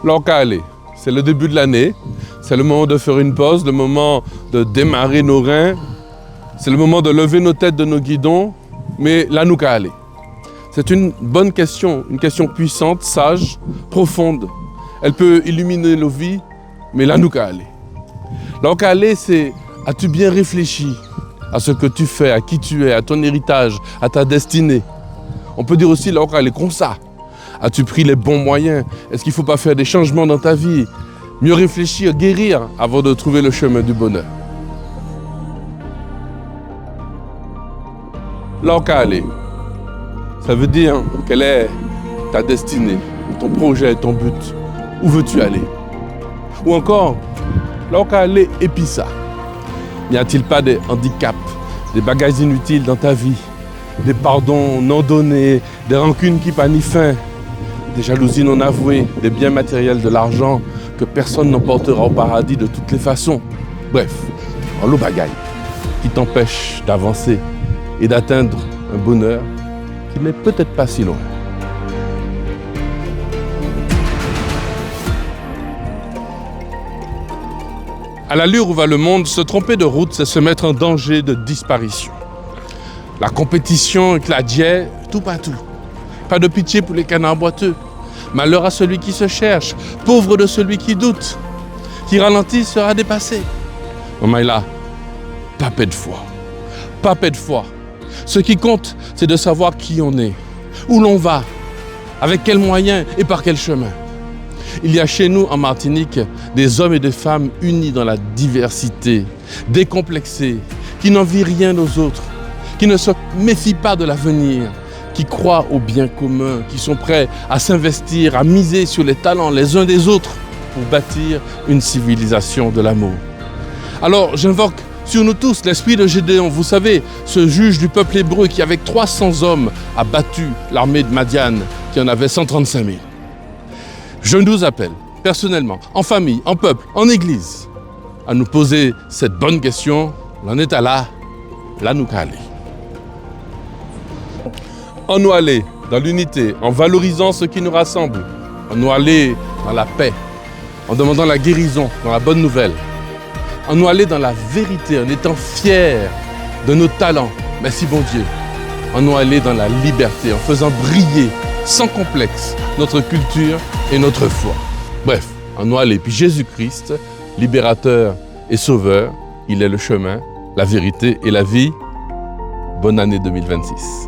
L'Orca-Allée, c'est le début de l'année, c'est le moment de faire une pause, le moment de démarrer nos reins, c'est le moment de lever nos têtes de nos guidons, mais la Nouka-Allée. C'est une bonne question, une question puissante, sage, profonde. Elle peut illuminer nos vies, mais la Nouka-Allée. L'Orca-Allée, c'est as-tu bien réfléchi à ce que tu fais, à qui tu es, à ton héritage, à ta destinée? On peut dire aussi l'Orca-Allée comme ça. As-tu pris les bons moyens? Est-ce qu'il ne faut pas faire des changements dans ta vie? Mieux réfléchir, guérir avant de trouver le chemin du bonheur. L'Orca-Allée, ça veut dire quelle est ta destinée, ton projet, ton but. Où veux-tu aller? Ou encore, l'Orca-Allée Épissa. N'y a-t-il pas des handicaps, des bagages inutiles dans ta vie, des pardons non donnés, des rancunes qui prennent fin, des jalousies non avouées, des biens matériels, de l'argent que personne n'emportera au paradis de toutes les façons? Bref, un lot bagaille qui t'empêche d'avancer et d'atteindre un bonheur qui n'est peut-être pas si loin. À l'allure où va le monde, se tromper de route, c'est se mettre en danger de disparition. La compétition écladiait tout partout. Pas de pitié pour les canards boiteux. Malheur à celui qui se cherche, pauvre de celui qui doute. Qui ralentit sera dépassé. Maman est là, pas paix de foi. Pas paix de foi. Ce qui compte, c'est de savoir qui on est, où l'on va, avec quels moyens et par quel chemin. Il y a chez nous, en Martinique, des hommes et des femmes unis dans la diversité, décomplexés, qui n'envient rien aux autres, qui ne se méfient pas de l'avenir, qui croient au bien commun, qui sont prêts à s'investir, à miser sur les talents les uns des autres pour bâtir une civilisation de l'amour. Alors j'invoque sur nous tous l'esprit de Gédéon, vous savez, ce juge du peuple hébreu qui avec 300 hommes a battu l'armée de Madian, qui en avait 135 000. Je nous appelle, personnellement, en famille, en peuple, en église, à nous poser cette bonne question, l'en est à la Nouka-Allée. En nous aller dans l'unité, en valorisant ce qui nous rassemble, en nous aller dans la paix, en demandant la guérison, dans la bonne nouvelle, en nous aller dans la vérité, en étant fiers de nos talents, merci bon Dieu, en nous aller dans la liberté, en faisant briller sans complexe notre culture et notre foi. Bref, en nous aller. Puis Jésus-Christ, libérateur et sauveur, il est le chemin, la vérité et la vie. Bonne année 2026.